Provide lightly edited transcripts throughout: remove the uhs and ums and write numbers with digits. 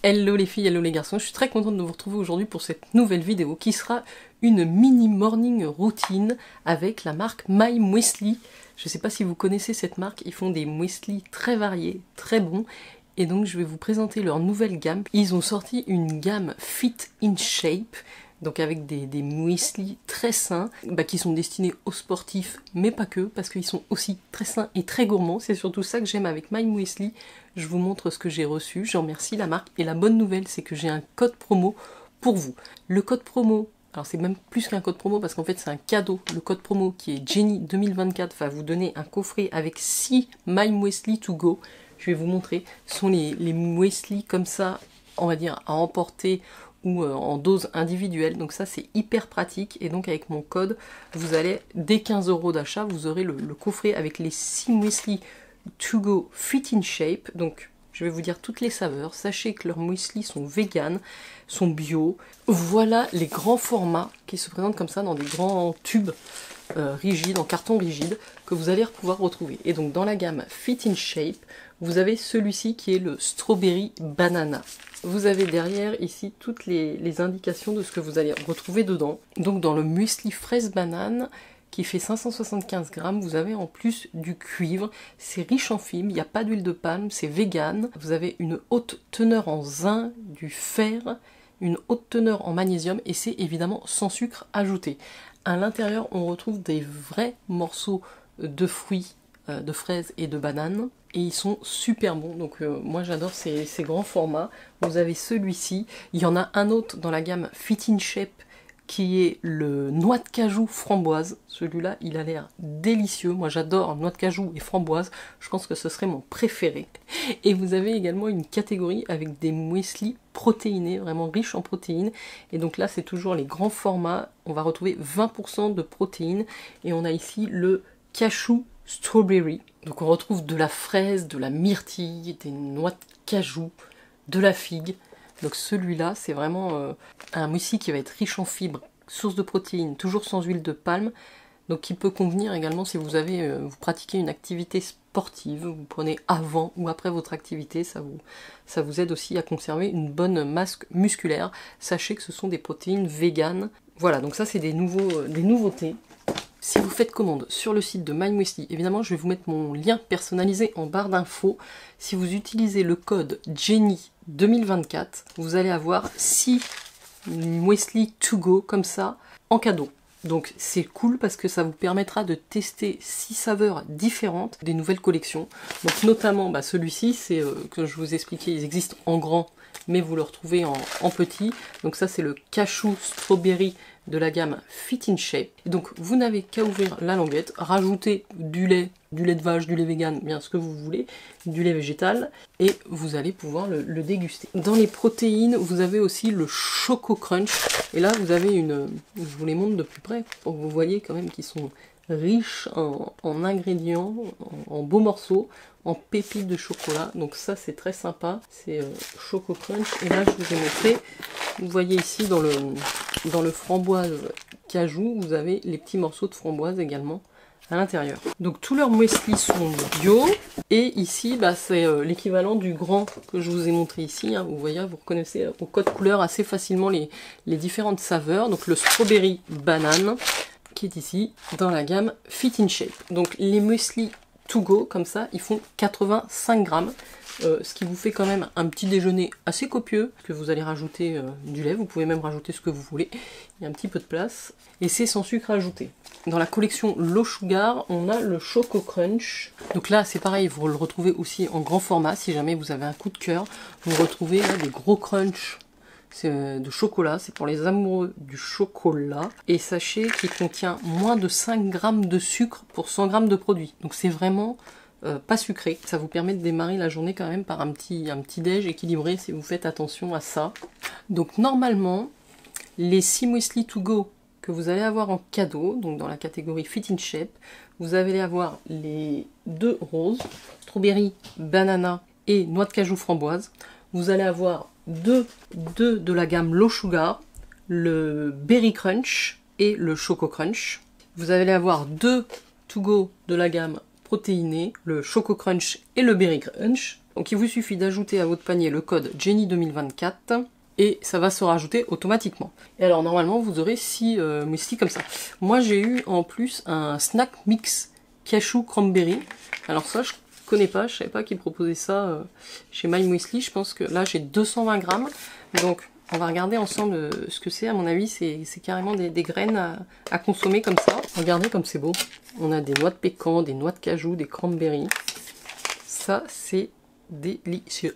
Hello les filles, hello les garçons, je suis très contente de vous retrouver aujourd'hui pour cette nouvelle vidéo qui sera une mini morning routine avec la marque My Muesli. Je ne sais pas si vous connaissez cette marque, ils font des muesli très variés, très bons. Et donc je vais vous présenter leur nouvelle gamme. Ils ont sorti une gamme Fit in Shape, donc avec des muesli très sains, qui sont destinés aux sportifs, mais pas que, parce qu'ils sont aussi très sains et très gourmands. C'est surtout ça que j'aime avec My Muesli. Je vous montre ce que j'ai reçu, j'en remercie la marque. Et la bonne nouvelle, c'est que j'ai un code promo pour vous. Le code promo, alors c'est même plus qu'un code promo, parce qu'en fait c'est un cadeau. Le code promo qui est Jenny 2024 va vous donner un coffret avec 6 My Muesli to go. Je vais vous montrer, ce sont les muesli comme ça, on va dire, à emporter ou en dose individuelle, donc ça c'est hyper pratique. Et donc avec mon code, vous allez, dès 15 € d'achat, vous aurez le coffret avec les 6 muesli to go Fit in Shape. Donc je vais vous dire toutes les saveurs, sachez que leurs muesli sont vegan, sont bio. Voilà les grands formats qui se présentent comme ça dans des grands tubes rigides, en carton rigide, que vous allez pouvoir retrouver. Et donc dans la gamme Fit in Shape, vous avez celui-ci qui est le Strawberry Banana. Vous avez derrière ici toutes les indications de ce que vous allez retrouver dedans. Donc dans le muesli fraise banane, qui fait 575 grammes, vous avez en plus du cuivre, c'est riche en fibres, il n'y a pas d'huile de palme, c'est vegan. Vous avez une haute teneur en zinc, du fer, une haute teneur en magnésium, et c'est évidemment sans sucre ajouté. À l'intérieur, on retrouve des vrais morceaux de fruits, de fraises et de bananes, et ils sont super bons. Donc moi j'adore ces grands formats. Vous avez celui-ci, il y en a un autre dans la gamme Fit in Shape, qui est le noix de cajou framboise. Celui-là, il a l'air délicieux. Moi, j'adore noix de cajou et framboise. Je pense que ce serait mon préféré. Et vous avez également une catégorie avec des muesli protéinés, vraiment riches en protéines. Et donc là, c'est toujours les grands formats. On va retrouver 20% de protéines. Et on a ici le cashew strawberry. Donc on retrouve de la fraise, de la myrtille, des noix de cajou, de la figue. Donc celui-là, c'est vraiment un muesli qui va être riche en fibres, source de protéines, toujours sans huile de palme, donc qui peut convenir également si vous avez, vous pratiquez une activité sportive, vous prenez avant ou après votre activité, ça vous aide aussi à conserver une bonne masse musculaire. Sachez que ce sont des protéines véganes. Voilà, donc ça c'est des nouveautés. Si vous faites commande sur le site de My Muesli, évidemment je vais vous mettre mon lien personnalisé en barre d'infos. Si vous utilisez le code Jenny 2024, vous allez avoir 6 muesli to go comme ça en cadeau. Donc c'est cool parce que ça vous permettra de tester 6 saveurs différentes des nouvelles collections. Donc notamment celui-ci, c'est que je vous expliquais, ils existent en grand, mais vous le retrouvez en petit. Donc ça c'est le cashew strawberry de la gamme Fit in Shape. Et donc vous n'avez qu'à ouvrir la languette, rajouter du lait de vache, du lait vegan, bien ce que vous voulez, du lait végétal, et vous allez pouvoir le déguster. Dans les protéines, vous avez aussi le Choco Crunch. Et là vous avez je vous les montre de plus près pour que vous voyez quand même qu'ils sont riches en ingrédients, en beaux morceaux, en pépites de chocolat. Donc ça c'est très sympa, c'est Choco Crunch. Et là je vous ai montré, vous voyez ici dans le framboise cajou, vous avez les petits morceaux de framboise également à l'intérieur. Donc tous leurs muesli sont bio, et ici c'est l'équivalent du grand que je vous ai montré ici, hein. Vous voyez, vous reconnaissez au code couleur assez facilement les différentes saveurs. Donc le strawberry banane qui est ici dans la gamme Fit in Shape. Donc les muesli to go comme ça, ils font 85 grammes. Ce qui vous fait quand même un petit déjeuner assez copieux, que vous allez rajouter du lait, vous pouvez même rajouter ce que vous voulez, il y a un petit peu de place, et c'est sans sucre ajouté. Dans la collection Low Sugar, on a le Choco Crunch. Donc là c'est pareil, vous le retrouvez aussi en grand format, si jamais vous avez un coup de cœur, vous retrouvez là des gros crunchs de chocolat, c'est pour les amoureux du chocolat. Et sachez qu'il contient moins de 5 grammes de sucre pour 100 grammes de produit, donc c'est vraiment pas sucré. Ça vous permet de démarrer la journée quand même par un petit déj équilibré si vous faites attention à ça. Donc normalement, les 6 muesli to go que vous allez avoir en cadeau, donc dans la catégorie Fit in Shape, vous allez avoir les 2 roses, strawberry, banana et noix de cajou framboise. Vous allez avoir 2 de la gamme Low Sugar, le Berry Crunch et le Choco Crunch. Vous allez avoir 2 to go de la gamme protéiné, le Choco Crunch et le Berry Crunch. Donc il vous suffit d'ajouter à votre panier le code Jenny 2024 et ça va se rajouter automatiquement. Et alors normalement vous aurez 6 muesli comme ça. Moi j'ai eu en plus un snack mix cashew cranberry. Alors ça je connais pas, je savais pas qu'ils proposaient ça chez My Muesli. Je pense que là j'ai 220 grammes. Donc on va regarder ensemble ce que c'est. À mon avis c'est carrément des graines à consommer comme ça. Regardez comme c'est beau. On a des noix de pécan, des noix de cajou, des cranberries. Ça c'est délicieux.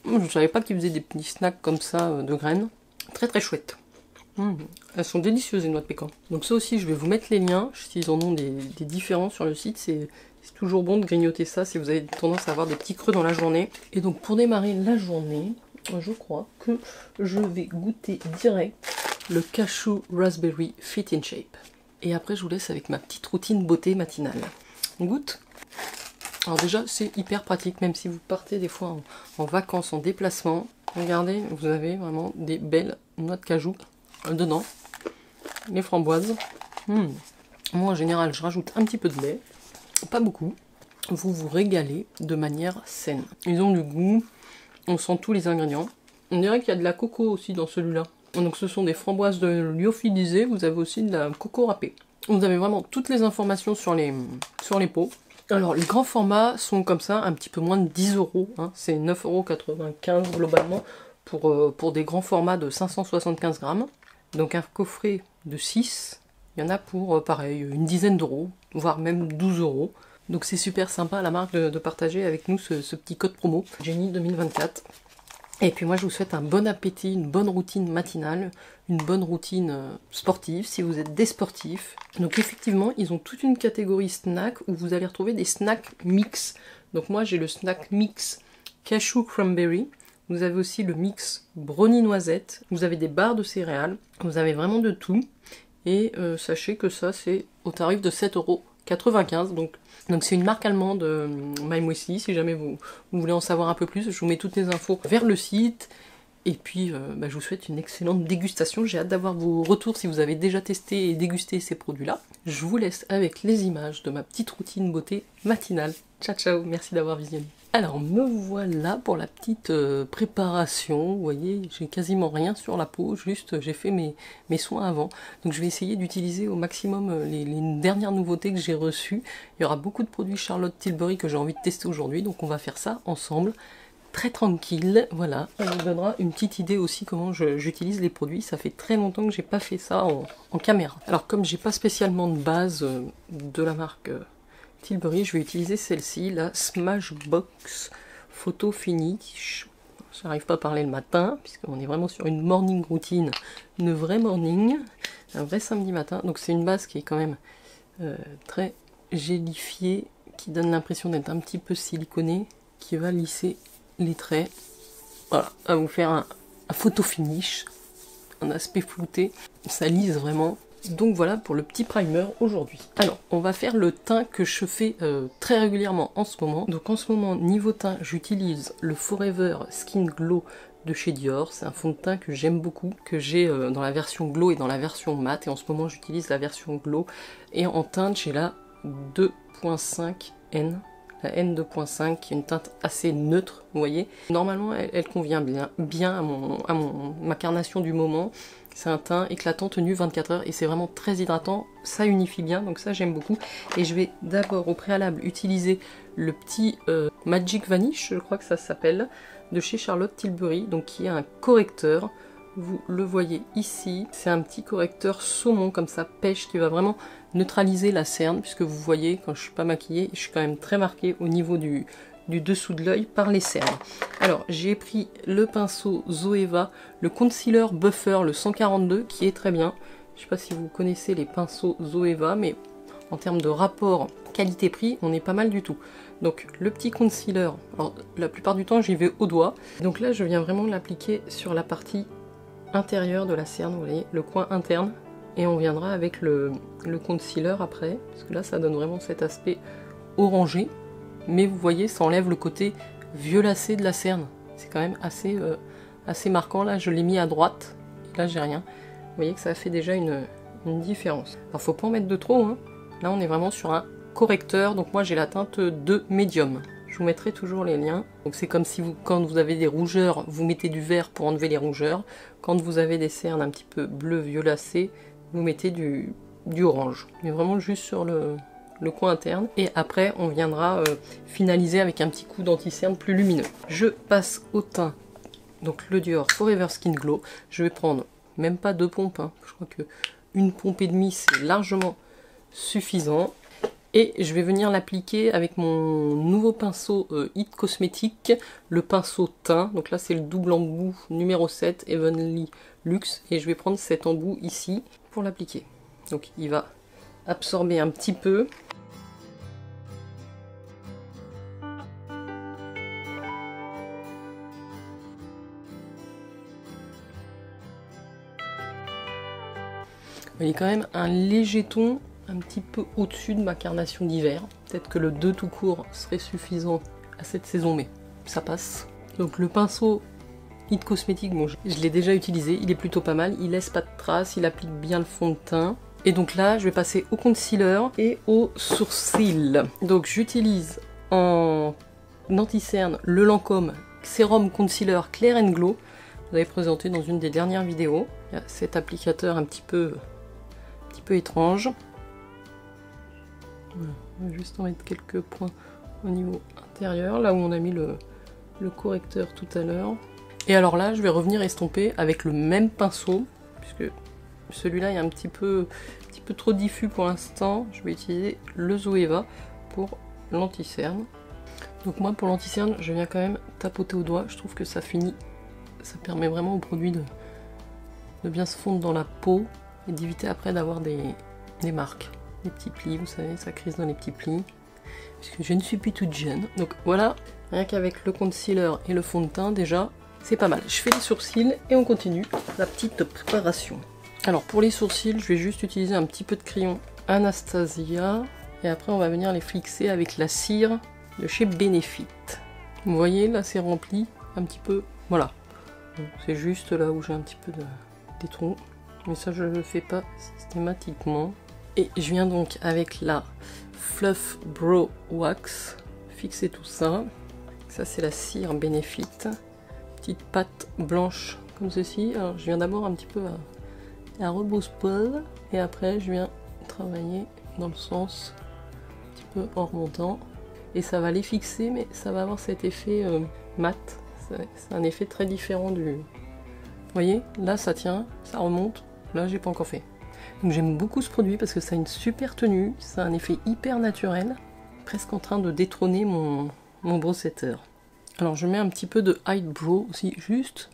Je ne savais pas qu'ils faisaient des petits snacks comme ça de graines. Très très chouette. Elles sont délicieuses les noix de pécan. Donc ça aussi je vais vous mettre les liens. S'ils en ont des différents sur le site. C'est toujours bon de grignoter ça si vous avez tendance à avoir des petits creux dans la journée. Et donc pour démarrer la journée, je crois que je vais goûter direct le cashew raspberry fit in shape. Et après je vous laisse avec ma petite routine beauté matinale. On goûte? Alors déjà c'est hyper pratique, même si vous partez des fois en vacances, en déplacement. Regardez, vous avez vraiment des belles noix de cajou dedans. Les framboises. Moi en général je rajoute un petit peu de lait, pas beaucoup. Vous vous régalez de manière saine. Ils ont du goût, on sent tous les ingrédients. On dirait qu'il y a de la coco aussi dans celui-là. Donc ce sont des framboises lyophilisées, vous avez aussi de la coco râpée. Vous avez vraiment toutes les informations sur les pots. Alors les grands formats sont comme ça, un petit peu moins de 10 €, hein. C'est 9,95 € globalement pour des grands formats de 575 grammes. Donc un coffret de 6, il y en a pour pareil, une dizaine d'euros, voire même 12 €. Donc c'est super sympa à la marque de partager avec nous ce petit code promo, Jenny 2024. Et puis moi je vous souhaite un bon appétit, une bonne routine matinale, une bonne routine sportive si vous êtes des sportifs. Donc effectivement ils ont toute une catégorie snack où vous allez retrouver des snacks mix. Donc moi j'ai le snack mix cashew cranberry. Vous avez aussi le mix brownie noisette. Vous avez des barres de céréales. Vous avez vraiment de tout. Et sachez que ça c'est au tarif de 7,95 €. Donc c'est une marque allemande, My Muesli, si jamais vous voulez en savoir un peu plus, je vous mets toutes les infos vers le site. Et puis je vous souhaite une excellente dégustation, j'ai hâte d'avoir vos retours si vous avez déjà testé et dégusté ces produits-là. Je vous laisse avec les images de ma petite routine beauté matinale. Ciao ciao, merci d'avoir visionné. Alors me voilà pour la petite préparation. Vous voyez, j'ai quasiment rien sur la peau, juste j'ai fait mes soins avant. Donc je vais essayer d'utiliser au maximum les dernières nouveautés que j'ai reçues. Il y aura beaucoup de produits Charlotte Tilbury que j'ai envie de tester aujourd'hui, donc on va faire ça ensemble. Très tranquille, voilà. Ça vous donnera une petite idée aussi comment j'utilise les produits. Ça fait très longtemps que j'ai pas fait ça en caméra. Alors comme j'ai pas spécialement de base de la marque Tilbury, je vais utiliser celle-ci, la Smashbox Photo Finish. J'arrive pas à parler le matin, puisqu'on est vraiment sur une morning routine, une vraie morning, un vrai samedi matin. Donc c'est une base qui est quand même très gélifiée, qui donne l'impression d'être un petit peu siliconée, qui va lisser les traits. Voilà, à vous faire un photo finish, un aspect flouté, ça lisse vraiment. Donc voilà pour le petit primer aujourd'hui. Alors on va faire le teint que je fais très régulièrement en ce moment. Donc en ce moment niveau teint j'utilise le Forever Skin Glow de chez Dior. C'est un fond de teint que j'aime beaucoup, que j'ai dans la version Glow et dans la version Matte. Et en ce moment j'utilise la version Glow. Et en teinte j'ai la 2.5N. La N2.5 qui est une teinte assez neutre, vous voyez. Normalement elle convient bien à ma carnation du moment. C'est un teint éclatant tenu 24 heures et c'est vraiment très hydratant, ça unifie bien, donc ça j'aime beaucoup. Et je vais d'abord au préalable utiliser le petit Magic Vanish, je crois que ça s'appelle, de chez Charlotte Tilbury, donc qui est un correcteur. Vous le voyez ici, c'est un petit correcteur saumon comme ça, pêche, qui va vraiment neutraliser la cerne, puisque vous voyez quand je suis pas maquillée, je suis quand même très marquée au niveau du dessous de l'œil par les cernes. Alors j'ai pris le pinceau Zoeva, le concealer Buffer, le 142, qui est très bien. Je sais pas si vous connaissez les pinceaux Zoeva, mais en termes de rapport qualité-prix, on est pas mal du tout. Donc le petit concealer, alors la plupart du temps j'y vais au doigt. Donc là je viens vraiment l'appliquer sur la partie intérieure de la cerne, vous voyez, le coin interne. Et on viendra avec le concealer après, parce que là ça donne vraiment cet aspect orangé. Mais vous voyez, ça enlève le côté violacé de la cerne. C'est quand même assez marquant. Là, je l'ai mis à droite. Là, j'ai rien. Vous voyez que ça fait déjà une différence. Alors, faut pas en mettre de trop, hein. Là, on est vraiment sur un correcteur, donc moi j'ai la teinte de médium. Je vous mettrai toujours les liens. Donc c'est comme si vous, quand vous avez des rougeurs, vous mettez du vert pour enlever les rougeurs. Quand vous avez des cernes un petit peu bleu violacé, vous mettez du orange. Mais vraiment juste sur le coin interne. Et après on viendra finaliser avec un petit coup d'anti-cerne plus lumineux. Je passe au teint. Donc le Dior Forever Skin Glow. Je vais prendre même pas 2 pompes. Hein. Je crois que une pompe et demie c'est largement suffisant. Et je vais venir l'appliquer avec mon nouveau pinceau It Cosmetics, le pinceau teint. Donc là c'est le double embout numéro 7, Heavenly Luxe. Et je vais prendre cet embout ici pour l'appliquer. Donc il va absorber un petit peu. Il y a quand même un léger ton un petit peu au-dessus de ma carnation d'hiver. Peut-être que le 2 tout court serait suffisant à cette saison, mais ça passe. Donc le pinceau It Cosmetics, bon, je l'ai déjà utilisé, il est plutôt pas mal, il laisse pas de traces, il applique bien le fond de teint. Et donc là, je vais passer au concealer et au sourcil. Donc j'utilise en anti-cerne le Lancôme Sérum Concealer Clear and Glow. Je l'avais présenté dans une des dernières vidéos. Il y a cet applicateur un petit peu étrange. On va juste en mettre quelques points au niveau intérieur, là où on a mis le correcteur tout à l'heure. Et alors là, je vais revenir estomper avec le même pinceau, puisque celui-là est un petit peu trop diffus pour l'instant. Je vais utiliser le Zoeva pour l'anti-cerne. Donc moi, pour l'anti-cerne, je viens quand même tapoter au doigt. Je trouve que ça finit, ça permet vraiment au produit de bien se fondre dans la peau et d'éviter après d'avoir des marques. Les petits plis, vous savez, ça crise dans les petits plis. Puisque je ne suis plus toute jeune. Donc voilà, rien qu'avec le concealer et le fond de teint, déjà, c'est pas mal. Je fais les sourcils et on continue la petite préparation. Alors pour les sourcils, je vais juste utiliser un petit peu de crayon Anastasia. Et après, on va venir les fixer avec la cire de chez Benefit. Vous voyez, là, c'est rempli un petit peu. Voilà. C'est juste là où j'ai un petit peu des trous. Mais ça, je ne le fais pas systématiquement. Et je viens donc avec la Fluff Brow Wax fixer tout ça. Ça c'est la cire Benefit. Petite pâte blanche comme ceci. Alors je viens d'abord un petit peu à rebrousse-poil. Et après je viens travailler dans le sens un petit peu en remontant. Et ça va les fixer, mais ça va avoir cet effet mat. C'est un effet très différent du... Vous voyez, là ça tient, ça remonte. Là j'ai pas encore fait. Donc j'aime beaucoup ce produit parce que ça a une super tenue, ça a un effet hyper naturel, presque en train de détrôner mon brow setter. Alors je mets un petit peu de eyebrow aussi, juste,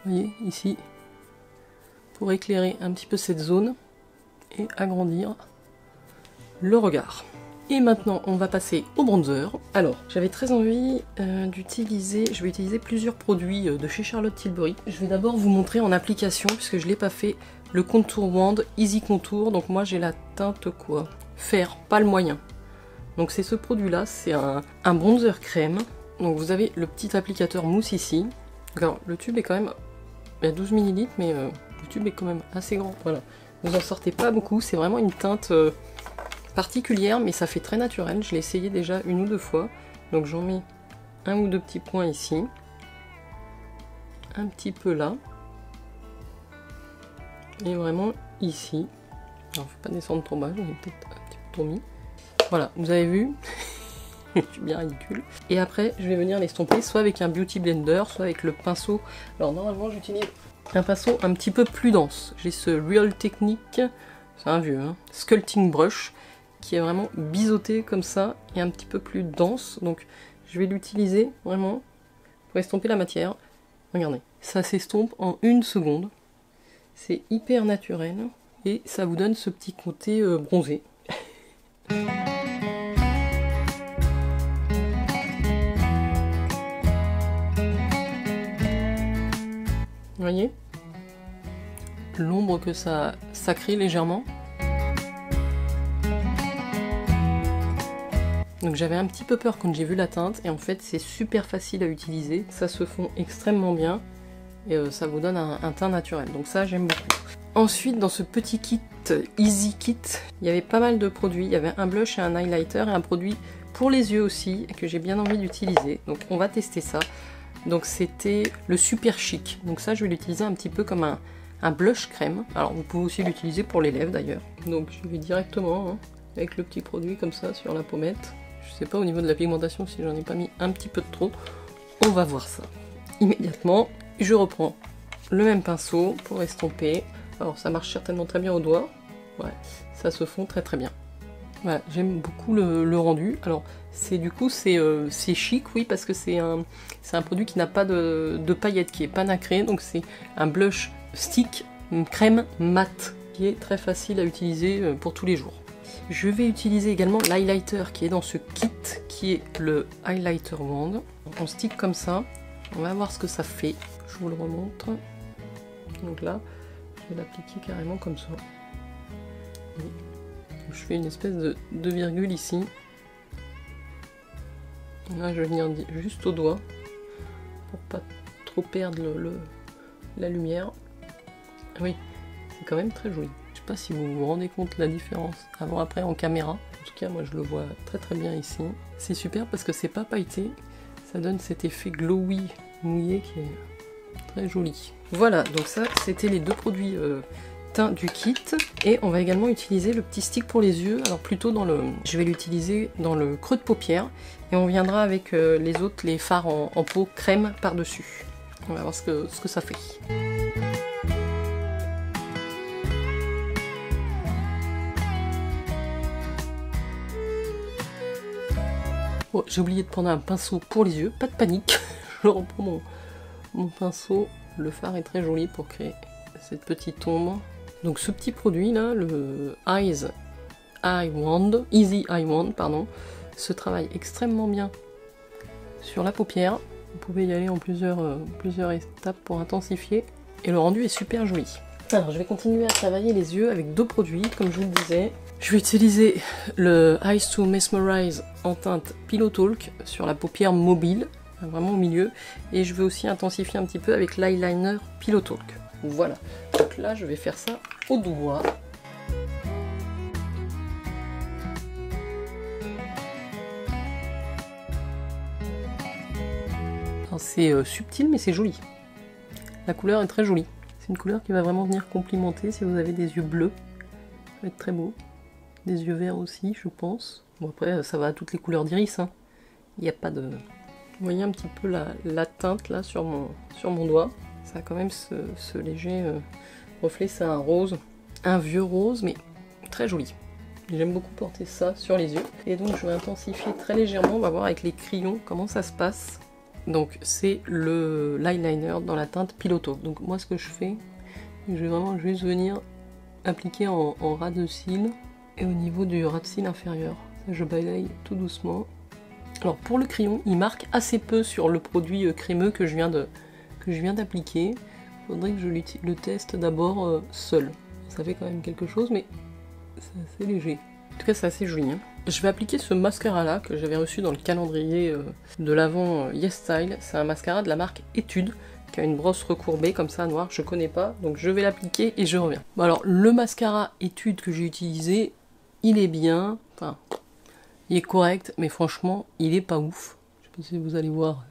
vous voyez, ici, pour éclairer un petit peu cette zone et agrandir le regard. Et maintenant on va passer au bronzer. Alors j'avais très envie d'utiliser, je vais utiliser plusieurs produits de chez Charlotte Tilbury. Je vais d'abord vous montrer en application, puisque je ne l'ai pas fait, le Contour Wand Easy Contour. Donc moi j'ai la teinte quoi, Fer, pas le moyen. Donc c'est ce produit là, c'est un bronzer crème. Donc vous avez le petit applicateur mousse ici. Alors le tube est quand même, il y a 12 ml, mais le tube est quand même assez grand. Voilà, vous en sortez pas beaucoup, c'est vraiment une teinte particulière, mais ça fait très naturel. Je l'ai essayé déjà 1 ou 2 fois. Donc j'en mets 1 ou 2 petits points ici, un petit peu là, et vraiment ici. Alors je vais pas descendre trop bas, j'en ai peut-être un petit peu trop mis. Voilà, vous avez vu, je suis bien ridicule. Et après je vais venir l'estomper soit avec un beauty blender, soit avec le pinceau. Alors normalement j'utilise un pinceau un petit peu plus dense. J'ai ce Real Technique, c'est un vieux, hein, Sculpting Brush, qui est vraiment biseauté comme ça et un petit peu plus dense. Donc je vais l'utiliser vraiment pour estomper la matière. Regardez, ça s'estompe en 1 seconde. C'est hyper naturel et ça vous donne ce petit côté bronzé. Vous voyez l'ombre que ça crée légèrement. Donc j'avais un petit peu peur quand j'ai vu la teinte, et en fait c'est super facile à utiliser, ça se fond extrêmement bien, et ça vous donne un teint naturel. Donc ça, j'aime beaucoup. Ensuite, dans ce petit kit, Easy Kit, il y avait pas mal de produits. Il y avait un blush et un highlighter et un produit pour les yeux aussi, que j'ai bien envie d'utiliser. Donc on va tester ça. Donc c'était le Super Chic. Donc ça, je vais l'utiliser un petit peu comme un blush crème. Alors vous pouvez aussi l'utiliser pour les lèvres d'ailleurs. Donc je vais directement, hein, avec le petit produit comme ça sur la pommette. Je sais pas au niveau de la pigmentation si j'en ai pas mis un petit peu de trop. On va voir ça. Immédiatement, je reprends le même pinceau pour estomper. Alors ça marche certainement très bien au doigt. Ouais, ça se fond très très bien. Voilà, j'aime beaucoup le rendu. Alors c'est chic, oui, parce que c'est un produit qui n'a pas de paillettes, qui est pas nacré. Donc c'est un blush stick crème mat qui est très facile à utiliser pour tous les jours. Je vais utiliser également l'highlighter qui est dans ce kit, qui est le highlighter wand. On stick comme ça, on va voir ce que ça fait. Je vous le remontre. Donc là, je vais l'appliquer carrément comme ça. Et je fais une espèce de virgule ici. Là, je vais venir juste au doigt pour pas trop perdre la lumière. Oui, c'est quand même très joli. Je sais pas si vous vous rendez compte de la différence avant-après en caméra. En tout cas, moi je le vois très très bien ici. C'est super parce que c'est pas pailleté. Ça donne cet effet glowy mouillé qui est très joli. Voilà, donc ça c'était les deux produits teint du kit. Et on va également utiliser le petit stick pour les yeux. Alors plutôt je vais l'utiliser dans le creux de paupière. Et on viendra avec les autres, les fards en peau crème par-dessus. On va voir ce que ça fait. Oh, j'ai oublié de prendre un pinceau pour les yeux, pas de panique. Je reprends mon pinceau. Le fard est très joli pour créer cette petite ombre. Donc ce petit produit là, le Easy Eye Wand, pardon, se travaille extrêmement bien sur la paupière. Vous pouvez y aller en plusieurs étapes pour intensifier. Et le rendu est super joli. Alors je vais continuer à travailler les yeux avec deux produits, comme je vous le disais. Je vais utiliser le Eyes to Mesmerize en teinte Pillow Talk sur la paupière mobile, vraiment au milieu. Et je vais aussi intensifier un petit peu avec l'eyeliner Pillow Talk. Voilà. Donc là, je vais faire ça au doigt. C'est subtil, mais c'est joli. La couleur est très jolie. C'est une couleur qui va vraiment venir complimenter si vous avez des yeux bleus. Ça va être très beau. Des yeux verts aussi, je pense. Bon, après, ça va à toutes les couleurs d'iris. Hein. Il n'y a pas de... Vous voyez un petit peu la teinte là sur mon doigt. Ça a quand même ce léger reflet. C'est un rose. Un vieux rose, mais très joli. J'aime beaucoup porter ça sur les yeux. Et donc, je vais intensifier très légèrement. On va voir avec les crayons comment ça se passe. Donc, c'est l'eyeliner dans la teinte Pillow Talk. Donc, moi, ce que je fais, je vais vraiment juste venir appliquer en ras de cils. Et au niveau du ras de cils inférieur, ça, je balaye tout doucement. Alors pour le crayon, il marque assez peu sur le produit crémeux que je viens d'appliquer. Il faudrait que je le teste d'abord seul. Ça fait quand même quelque chose, mais c'est assez léger. En tout cas, c'est assez joli. Hein. Je vais appliquer ce mascara là que j'avais reçu dans le calendrier de l'avant YesStyle. C'est un mascara de la marque Etude qui a une brosse recourbée comme ça noire. Je connais pas, donc je vais l'appliquer et je reviens. Bon, alors le mascara Etude que j'ai utilisé, il est bien. Enfin, il est correct, mais franchement, il est pas ouf. Je sais pas si vous allez voir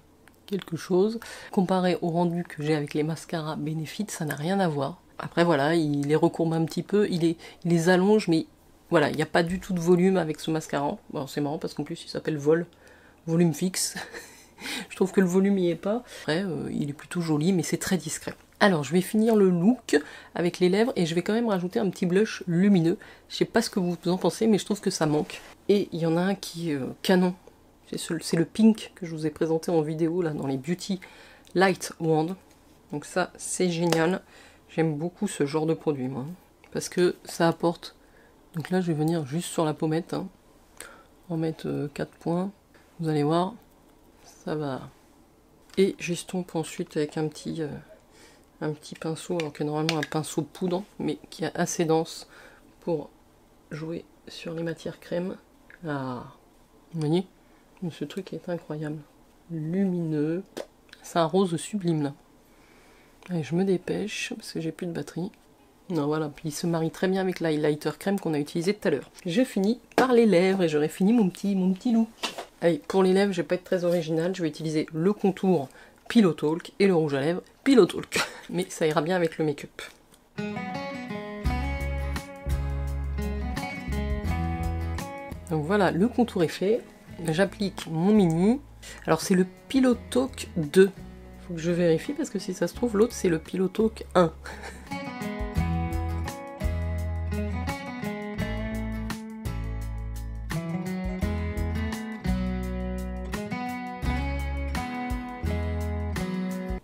quelque chose. Comparé au rendu que j'ai avec les mascaras Benefit, ça n'a rien à voir. Après voilà, il les recourbe un petit peu, il les allonge, mais voilà, il n'y a pas du tout de volume avec ce mascara. Bon, c'est marrant parce qu'en plus il s'appelle volume fixe. Je trouve que le volume n'y est pas. Après, il est plutôt joli, mais c'est très discret. Alors, je vais finir le look avec les lèvres et je vais quand même rajouter un petit blush lumineux. Je sais pas ce que vous en pensez, mais je trouve que ça manque. Et il y en a un qui est canon. C'est le pink que je vous ai présenté en vidéo là dans les Beauty Light Wand. Donc ça, c'est génial. J'aime beaucoup ce genre de produit, moi. Parce que ça apporte... Donc là, je vais venir juste sur la pommette. Hein, en mettre 4 points. Vous allez voir, ça va. Et j'estompe ensuite avec un petit pinceau, alors que normalement un pinceau poudre, mais qui est assez dense pour jouer sur les matières crème. Ah, vous voyez, ce truc est incroyable. Lumineux. C'est un rose sublime là. Allez, je me dépêche parce que j'ai plus de batterie. Non, voilà, puis il se marie très bien avec l'highlighter crème qu'on a utilisé tout à l'heure. Je finis par les lèvres et j'aurai fini mon petit look. Allez, pour les lèvres, je vais pas être très original, je vais utiliser le contour Pillow Talk et le rouge à lèvres Pillow Talk. Mais ça ira bien avec le make-up. Donc voilà, le contour est fait. J'applique mon mini. Alors c'est le Pillow Talk 2. Faut que je vérifie parce que si ça se trouve, l'autre c'est le Pillow Talk 1.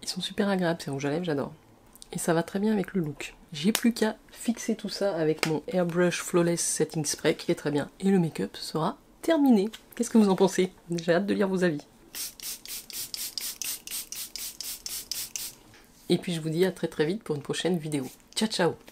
Ils sont super agréables ces rouges à lèvres, j'adore. Et ça va très bien avec le look. J'ai plus qu'à fixer tout ça avec mon Airbrush Flawless Setting Spray qui est très bien. Et le make-up sera terminé. Qu'est-ce que vous en pensez? J'ai hâte de lire vos avis. Et puis je vous dis à très très vite pour une prochaine vidéo. Ciao ciao!